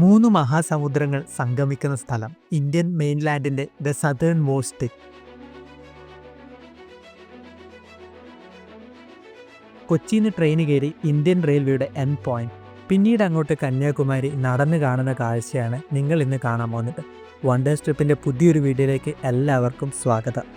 മൂന്ന് മഹാസമുദ്രങ്ങൾ സംഗമിക്കുന്ന സ്ഥലം. ഇന്ത്യൻ മെയിൻലാൻഡിന്റെ ദ സതേൺ മോസ്റ്റ്. കൊച്ചിയിൽ നിന്ന് ട്രെയിൻ കയറി ഇന്ത്യൻ റെയിൽവേയുടെ എൻഡ് പോയിന്റ്. പിന്നീട് അങ്ങോട്ട് കന്യാകുമാരി നടന്നു കാണുന്ന കാഴ്ചയാണ് നിങ്ങൾ ഇന്ന് കാണാൻ പോകുന്നത്. വണ്ടർ ട്രിപ്പിന്റെ പുതിയൊരു വീഡിയോയിലേക്ക് എല്ലാവർക്കും സ്വാഗതം.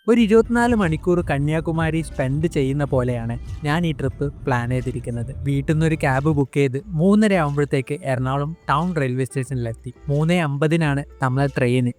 ഒരു 24 മണിക്കൂർ കന്യാകുമാരി സ്പെൻഡ് ചെയ്യുന്ന പോലെയാണ് ഞാൻ ഈ ട്രിപ്പ് പ്ലാൻ ചെയ്തിരിക്കുന്നത്. വീട്ടിൽ നിന്നൊരു ക്യാബ് ബുക്ക് ചെയ്ത് 3:30 ആകുമ്പോഴത്തേക്ക് എറണാകുളം ടൗൺ റെയിൽവേ സ്റ്റേഷനിലെത്തി. 3:50 നമ്മളെ ട്രെയിന്.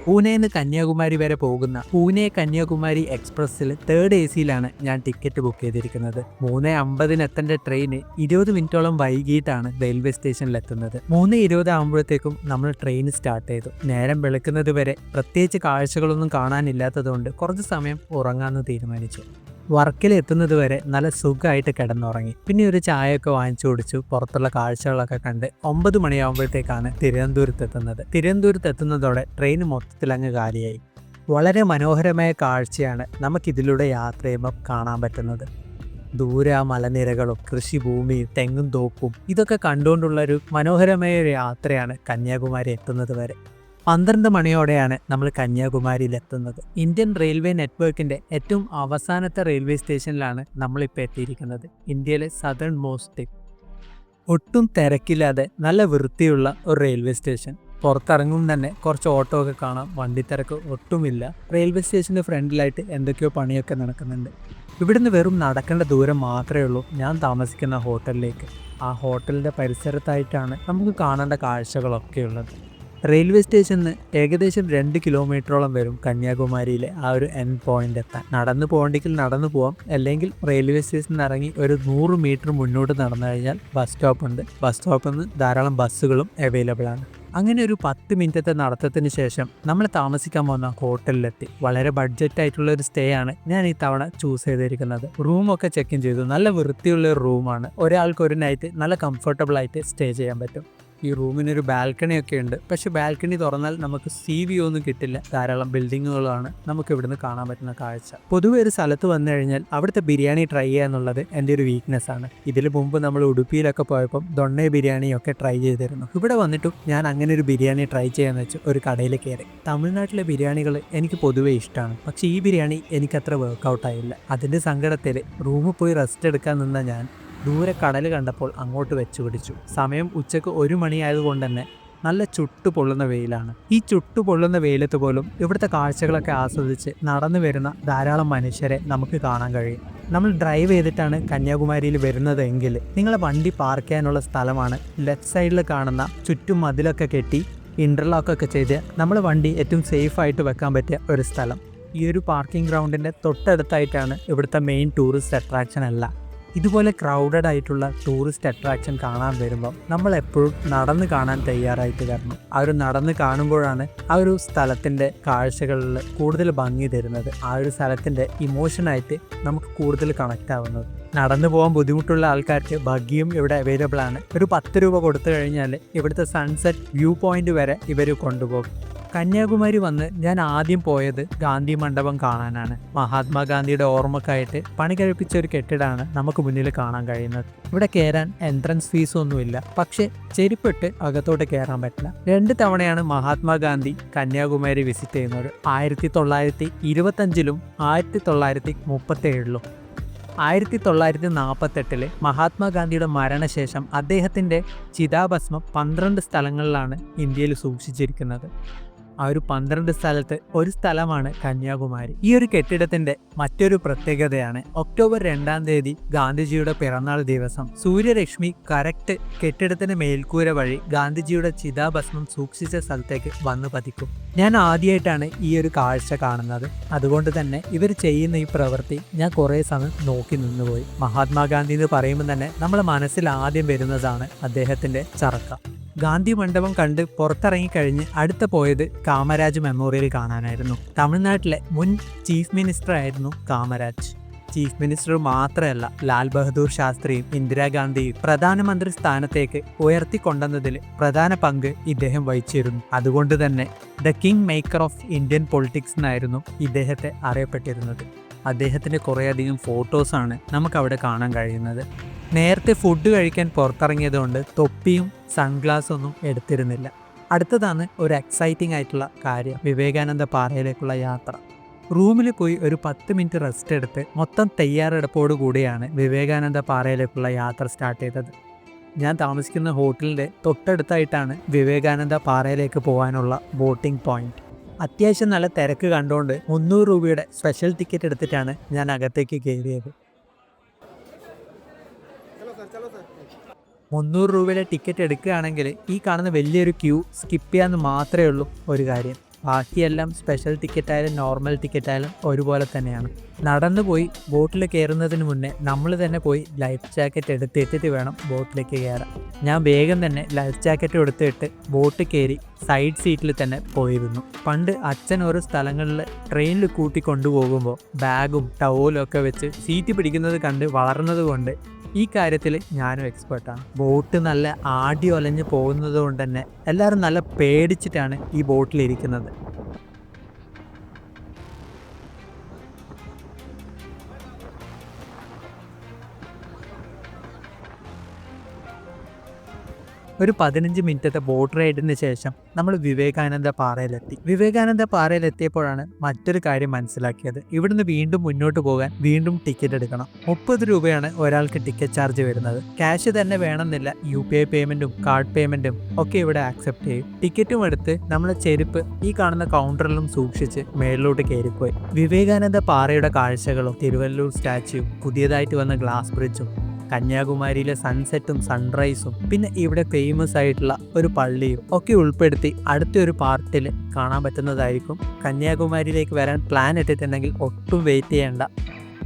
പൂനെന്ന് കന്യാകുമാരി വരെ പോകുന്ന പൂനെ കന്യാകുമാരി എക്സ്പ്രസ്സിൽ 3rd AC-യിലാണ് ഞാൻ ടിക്കറ്റ് ബുക്ക് ചെയ്തിരിക്കുന്നത്. 3:50 എത്തേണ്ട ട്രെയിന് 20 മിനിറ്റോളം വൈകിട്ടാണ് റെയിൽവേ സ്റ്റേഷനിലെത്തുന്നത്. 3:20 ആകുമ്പോഴത്തേക്കും നമ്മൾ ട്രെയിൻ സ്റ്റാർട്ട് ചെയ്തു. നേരം വെളുക്കുന്നത് വരെ പ്രത്യേകിച്ച് കാഴ്ചകളൊന്നും കാണാനില്ലാത്തതുകൊണ്ട് കുറച്ച് സമയം ഉറങ്ങാമെന്ന് തീരുമാനിച്ചു. വർക്കിൽ എത്തുന്നത് വരെ നല്ല സുഖമായിട്ട് കിടന്നുറങ്ങി. പിന്നെ ഒരു ചായയൊക്കെ വാങ്ങിച്ചു കുടിച്ചു. പുറത്തുള്ള കാഴ്ചകളൊക്കെ കണ്ട് 9 മണിയാകുമ്പോഴത്തേക്കാണ് തിരുവനന്തപുരത്ത് എത്തുന്നതോടെ ട്രെയിൻ മൊത്തത്തിൽ അങ്ങ് കാലിയായി. വളരെ മനോഹരമായ കാഴ്ചയാണ് നമുക്കിതിലൂടെ യാത്ര ചെയ്യുമ്പോൾ കാണാൻ പറ്റുന്നത്. ദൂരെ ആ മലനിരകളും കൃഷിഭൂമിയും തെങ്ങും തോപ്പും ഇതൊക്കെ കണ്ടുകൊണ്ടുള്ള ഒരു മനോഹരമായ ഒരു യാത്രയാണ് കന്യാകുമാരി എത്തുന്നത് വരെ. 12 മണിയോടെയാണ് നമ്മൾ കന്യാകുമാരിയിൽ എത്തുന്നത്. ഇന്ത്യൻ റെയിൽവേ നെറ്റ്വർക്കിന്റെ ഏറ്റവും അവസാനത്തെ റെയിൽവേ സ്റ്റേഷനിലാണ് നമ്മളിപ്പോൾ എത്തിയിരിക്കുന്നത്. ഇന്ത്യയിലെ സതേൺ മോസ്റ്റ്. ഒട്ടും തിരക്കില്ലാതെ നല്ല വൃത്തിയുള്ള ഒരു റെയിൽവേ സ്റ്റേഷൻ. പുറത്തിറങ്ങും തന്നെ കുറച്ച് ഓട്ടോ ഒക്കെ കാണാം. വണ്ടി തിരക്ക് ഒട്ടുമില്ല. റെയിൽവേ സ്റ്റേഷൻ്റെ ഫ്രണ്ടിലായിട്ട് എന്തൊക്കെയോ പണിയൊക്കെ നടക്കുന്നുണ്ട്. ഇവിടുന്ന് വെറും നടക്കേണ്ട ദൂരം മാത്രമേ ഉള്ളൂ ഞാൻ താമസിക്കുന്ന ഹോട്ടലിലേക്ക്. ആ ഹോട്ടലിൻ്റെ പരിസരത്തായിട്ടാണ് നമുക്ക് കാണേണ്ട കാഴ്ചകളൊക്കെ ഉള്ളത്. റെയിൽവേ സ്റ്റേഷനിൽ ഏകദേശം 2 കിലോമീറ്ററോളം വരും കന്യാകുമാരിയിലെ ആ ഒരു എൻഡ് പോയിന്റ് എത്താൻ. നടന്നു പോകണമെങ്കിൽ നടന്നു പോകാം, അല്ലെങ്കിൽ റെയിൽവേ സ്റ്റേഷനിൽ ഇറങ്ങി ഒരു 100 മീറ്റർ മുന്നോട്ട് നടന്നു കഴിഞ്ഞാൽ ബസ് സ്റ്റോപ്പ് ഉണ്ട്. ബസ് സ്റ്റോപ്പിൽ നിന്ന് ധാരാളം ബസ്സുകളും അവൈലബിൾ ആണ്. അങ്ങനെ ഒരു 10 മിനിറ്റത്തെ നടത്തത്തിന് ശേഷം നമ്മൾ താമസിക്കാൻ പോകുന്ന ഹോട്ടലിലെത്തി. വളരെ ബഡ്ജറ്റ് ആയിട്ടുള്ള ഒരു സ്റ്റേ ആണ് ഞാൻ ഈ തവണ ചൂസ് ചെയ്തിരിക്കുന്നത്. റൂമൊക്കെ ചെക്ക് ഇൻ ചെയ്തു. നല്ല വൃത്തിയുള്ള ഒരു റൂമാണ്. ഒരാൾക്ക് ഒരു നൈറ്റ് നല്ല കംഫർട്ടബിൾ ആയിട്ട് സ്റ്റേ ചെയ്യാൻ പറ്റും. ഈ റൂമിനൊരു ബാൽക്കണി ഒക്കെ ഉണ്ട്. പക്ഷെ ബാൽക്കണി തുറന്നാൽ നമുക്ക് വ്യൂ ഒന്നും കിട്ടില്ല. ധാരാളം ബിൽഡിങ്ങുകളാണ് നമുക്ക് ഇവിടുന്ന് കാണാൻ പറ്റുന്ന കാഴ്ച. പൊതുവെ ഒരു സ്ഥലത്ത് വന്നു കഴിഞ്ഞാൽ അവിടുത്തെ ബിരിയാണി ട്രൈ ചെയ്യുക എന്നുള്ളത് എൻ്റെ ഒരു വീക്ക്നെസ് ആണ്. ഇതിന് മുമ്പ് നമ്മൾ ഉടുപ്പിയിലൊക്കെ പോയപ്പോൾ ദൊണ്ണ ബിരിയാണിയൊക്കെ ട്രൈ ചെയ്തിരുന്നു. ഇവിടെ വന്നിട്ടും ഞാൻ അങ്ങനെ ഒരു ബിരിയാണി ട്രൈ ചെയ്യാന്ന് വെച്ച് ഒരു കടയിൽ കയറി. തമിഴ്നാട്ടിലെ ബിരിയാണികൾ എനിക്ക് പൊതുവെ ഇഷ്ടമാണ്. പക്ഷെ ഈ ബിരിയാണി എനിക്കത്ര വർക്കൗട്ട് ആയില്ല. അതിൻ്റെ സങ്കടത്തിൽ റൂമിൽ പോയി റെസ്റ്റ് എടുക്കാൻ നിന്ന ഞാൻ ദൂരെ കടൽ കണ്ടപ്പോൾ അങ്ങോട്ട് വെച്ച് പിടിച്ചു. സമയം ഉച്ചക്ക് 1 മണി ആയതുകൊണ്ട് തന്നെ നല്ല ചുട്ടു പൊള്ളുന്ന വെയിലാണ്. ഈ ചുട്ടു പൊള്ളുന്ന വെയിലത്ത് പോലും ഇവിടുത്തെ കാഴ്ചകളൊക്കെ ആസ്വദിച്ച് നടന്നു വരുന്ന ധാരാളം മനുഷ്യരെ നമുക്ക് കാണാൻ കഴിയും. നമ്മൾ ഡ്രൈവ് ചെയ്തിട്ടാണ് കന്യാകുമാരിയിൽ വരുന്നതെങ്കിൽ നിങ്ങളെ വണ്ടി പാർക്ക് ചെയ്യാനുള്ള സ്ഥലമാണ് ലെഫ്റ്റ് സൈഡിൽ കാണുന്ന ചുറ്റും മതിലൊക്കെ കെട്ടി ഇൻ്റർലോക്കൊക്കെ ചെയ്ത് നമ്മൾ വണ്ടി ഏറ്റവും സേഫായിട്ട് വെക്കാൻ പറ്റിയ ഒരു സ്ഥലം. ഈ ഒരു പാർക്കിംഗ് ഗ്രൗണ്ടിൻ്റെ തൊട്ടടുത്തായിട്ടാണ് ഇവിടുത്തെ മെയിൻ ടൂറിസ്റ്റ് അട്രാക്ഷൻ അല്ല. ഇതുപോലെ ക്രൗഡഡ് ആയിട്ടുള്ള ടൂറിസ്റ്റ് അട്രാക്ഷൻ കാണാൻ വരുമ്പോൾ നമ്മൾ എപ്പോഴും നടന്ന് കാണാൻ തയ്യാറായിട്ട് വരണം. ആ ഒരു നടന്ന് കാണുമ്പോഴാണ് ആ ഒരു സ്ഥലത്തിൻ്റെ കാഴ്ചകളിൽ കൂടുതൽ ഭംഗി തരുന്നത്. ആ ഒരു സ്ഥലത്തിൻ്റെ ഇമോഷനായിട്ട് നമുക്ക് കൂടുതൽ കണക്റ്റ് ആവുന്നത്. നടന്നു പോകാൻ ബുദ്ധിമുട്ടുള്ള ആൾക്കാർക്ക് ബഗ്ഗിയും ഇവിടെ അവൈലബിൾ ആണ്. ഒരു 10 രൂപ കൊടുത്തു കഴിഞ്ഞാൽ ഇവിടുത്തെ സൺസെറ്റ് വ്യൂ പോയിന്റ് വരെ ഇവർ കൊണ്ടുപോകും. കന്യാകുമാരി വന്ന് ഞാൻ ആദ്യം പോയത് ഗാന്ധി മണ്ഡപം കാണാനാണ്. മഹാത്മാഗാന്ധിയുടെ ഓർമ്മക്കായിട്ട് പണി കഴിപ്പിച്ച ഒരു കെട്ടിടമാണ് നമുക്ക് മുന്നിൽ കാണാൻ കഴിയുന്നത്. ഇവിടെ കയറാൻ എൻട്രൻസ് ഫീസൊന്നുമില്ല. പക്ഷേ ചെരുപ്പിട്ട് അകത്തോട്ട് കയറാൻ പറ്റില്ല. 2 തവണയാണ് മഹാത്മാഗാന്ധി കന്യാകുമാരി വിസിറ്റ് ചെയ്യുന്നത്. 1925-ലും 1937-ലും. 1948 മഹാത്മാഗാന്ധിയുടെ മരണശേഷം അദ്ദേഹത്തിൻ്റെ ചിതാഭസ്മം 12 സ്ഥലങ്ങളിലാണ് ഇന്ത്യയിൽ സൂക്ഷിച്ചിരിക്കുന്നത്. ആ ഒരു 12 സ്ഥലത്ത് ഒരു സ്ഥലമാണ് കന്യാകുമാരി. ഈ ഒരു കെട്ടിടത്തിന്റെ മറ്റൊരു പ്രത്യേകതയാണ് ഒക്ടോബർ 2-ാം തീയതി ഗാന്ധിജിയുടെ പിറന്നാൾ ദിവസം സൂര്യരശ്മി കറക്റ്റ് കെട്ടിടത്തിന്റെ മേൽക്കൂര വഴി ഗാന്ധിജിയുടെ ചിതാഭസ്മം സൂക്ഷിച്ച സ്ഥലത്തേക്ക് വന്നു പതിക്കും. ഞാൻ ആദ്യമായിട്ടാണ് ഈ ഒരു കാഴ്ച കാണുന്നത്. അതുകൊണ്ട് തന്നെ ഇവർ ചെയ്യുന്ന ഈ പ്രവൃത്തി ഞാൻ കുറേ സമയം നോക്കി നിന്നുപോയി. മഹാത്മാഗാന്ധി എന്ന് പറയുമ്പോൾ തന്നെ നമ്മുടെ മനസ്സിൽ ആദ്യം വരുന്നതാണ് അദ്ദേഹത്തിന്റെ ചറക്ക. ഗാന്ധി മണ്ഡപം കണ്ട് പുറത്തിറങ്ങിക്കഴിഞ്ഞ് അടുത്ത പോയത് കാമരാജ് മെമ്മോറിയൽ കാണാനായിരുന്നു. തമിഴ്നാട്ടിലെ മുൻ ചീഫ് മിനിസ്റ്റർ ആയിരുന്നു കാമരാജ്. ചീഫ് മിനിസ്റ്റർ മാത്രമല്ല, ലാൽ ബഹദൂർ ശാസ്ത്രിയും ഇന്ദിരാഗാന്ധിയും പ്രധാനമന്ത്രി സ്ഥാനത്തേക്ക് ഉയർത്തിക്കൊണ്ടുവന്നതിൽ പ്രധാന പങ്ക് ഇദ്ദേഹം വഹിച്ചിരുന്നു. അതുകൊണ്ട് തന്നെ the king maker of Indian politics എന്നായിരുന്നു ഇദ്ദേഹത്തെ അറിയപ്പെട്ടിരുന്നത്. അദ്ദേഹത്തിൻ്റെ കുറേയധികം ഫോട്ടോസാണ് നമുക്കവിടെ കാണാൻ കഴിയുന്നത്. നേരത്തെ ഫുഡ് കഴിക്കാൻ പുറത്തിറങ്ങിയതുകൊണ്ട് തൊപ്പിയും സൺഗ്ലാസും ഒന്നും എടുത്തിരുന്നില്ല. അടുത്തതാണ് ഒരു എക്സൈറ്റിംഗ് ആയിട്ടുള്ള കാര്യം, വിവേകാനന്ദ പാറയിലേക്കുള്ള യാത്ര. റൂമിൽ പോയി ഒരു 10 മിനിറ്റ് റെസ്റ്റ് എടുത്ത് മൊത്തം തയ്യാറെടുപ്പോടു കൂടിയാണ് വിവേകാനന്ദ പാറയിലേക്കുള്ള യാത്ര സ്റ്റാർട്ട് ചെയ്തത്. ഞാൻ താമസിക്കുന്ന ഹോട്ടലിൻ്റെ തൊട്ടടുത്തായിട്ടാണ് വിവേകാനന്ദ പാറയിലേക്ക് പോകാനുള്ള ബോട്ടിംഗ് പോയിന്റ്. അത്യാവശ്യം നല്ല തിരക്ക് കണ്ടുകൊണ്ട് 300 രൂപയുടെ സ്പെഷ്യൽ ടിക്കറ്റ് എടുത്തിട്ടാണ് ഞാൻ അകത്തേക്ക് കയറിയത്. 300 രൂപയുടെ ടിക്കറ്റ് എടുക്കുകയാണെങ്കിൽ ഈ കാണുന്ന വലിയൊരു ക്യൂ സ്കിപ്പ് ചെയ്യാമെന്ന് മാത്രമേ ഉള്ളൂ ഒരു കാര്യം. ബാക്കിയെല്ലാം സ്പെഷ്യൽ ടിക്കറ്റ് ആയാലും നോർമൽ ടിക്കറ്റ് ആയാലും ഒരുപോലെ തന്നെയാണ്. നടന്നു പോയി ബോട്ടിൽ കയറുന്നതിന് മുന്നേ നമ്മൾ തന്നെ പോയി ലൈഫ് ജാക്കറ്റ് എടുത്തിട്ടിട്ട് വേണം ബോട്ടിലേക്ക് കയറാൻ. ഞാൻ വേഗം തന്നെ ലൈഫ് ജാക്കറ്റ് എടുത്തിട്ട് ബോട്ട് കയറി സൈഡ് സീറ്റിൽ തന്നെ പോയിരുന്നു. പണ്ട് അച്ഛൻ ഓരോ സ്ഥലങ്ങളിൽ ട്രെയിനിൽ കൂട്ടി കൊണ്ടുപോകുമ്പോൾ ബാഗും ടവലും ഒക്കെ വെച്ച് സീറ്റ് പിടിക്കുന്നത് കണ്ട് വളർന്നത് കൊണ്ട് ഈ കാര്യത്തിൽ ഞാനും എക്സ്പേർട്ടാണ്. ബോട്ട് നല്ല ആടി ഒലഞ്ഞ് പോകുന്നത് കൊണ്ട് തന്നെ എല്ലാവരും നല്ല പേടിച്ചിട്ടാണ് ഈ ബോട്ടിലിരിക്കുന്നത്. ഒരു 15 മിനിറ്റത്തെ ബോട്ട് റൈഡിന് ശേഷം നമ്മൾ വിവേകാനന്ദ പാറയിലെത്തി. വിവേകാനന്ദ പാറയിലെത്തിയപ്പോഴാണ് മറ്റൊരു കാര്യം മനസ്സിലാക്കിയത്. ഇവിടുന്ന് വീണ്ടും മുന്നോട്ട് പോകാൻ വീണ്ടും ടിക്കറ്റ് എടുക്കണം. 30 രൂപയാണ് ഒരാൾക്ക് ടിക്കറ്റ് ചാർജ് വരുന്നത്. ക്യാഷ് തന്നെ വേണമെന്നില്ല, UPI പേയ്മെൻറ്റും കാർഡ് പേയ്മെൻറ്റും ഒക്കെ ഇവിടെ ആക്സെപ്റ്റ് ചെയ്യും. ടിക്കറ്റും എടുത്ത് നമ്മളെ ചെരുപ്പ് ഈ കാണുന്ന കൗണ്ടറിലും സൂക്ഷിച്ച് മേളിലോട്ട് കയറിപ്പോയി. വിവേകാനന്ദ പാറയുടെ കാഴ്ചകളും തിരുവല്ലൂർ സ്റ്റാച്യൂവും പുതിയതായിട്ട് വന്ന ഗ്ലാസ് ബ്രിഡ്ജും കന്യാകുമാരിയിലെ സൺസെറ്റും സൺറൈസും പിന്നെ ഇവിടെ ഫേമസ് ആയിട്ടുള്ള ഒരു പള്ളിയും ഒക്കെ ഉൾപ്പെടുത്തി അടുത്തൊരു പാർട്ടിൽ കാണാൻ പറ്റുന്നതായിരിക്കും. കന്യാകുമാരിയിലേക്ക് വരാൻ പ്ലാൻ ഇട്ടിട്ടുണ്ടെങ്കിൽ ഒട്ടും വെയിറ്റ് ചെയ്യേണ്ട,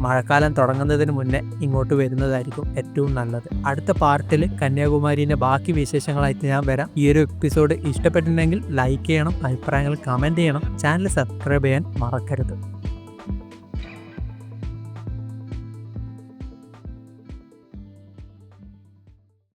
മഴക്കാലം തുടങ്ങുന്നതിന് മുന്നേ ഇങ്ങോട്ട് വരുന്നതായിരിക്കും ഏറ്റവും നല്ലത്. അടുത്ത പാർട്ടിൽ കന്യാകുമാരിൻ്റെ ബാക്കി വിശേഷങ്ങളായിട്ട് ഞാൻ വരാം. ഈ ഒരു എപ്പിസോഡ് ഇഷ്ടപ്പെട്ടിട്ടുണ്ടെങ്കിൽ ലൈക്ക് ചെയ്യണം, അഭിപ്രായങ്ങൾ കമൻറ്റ് ചെയ്യണം, ചാനൽ സബ്സ്ക്രൈബ് ചെയ്യാൻ മറക്കരുത്.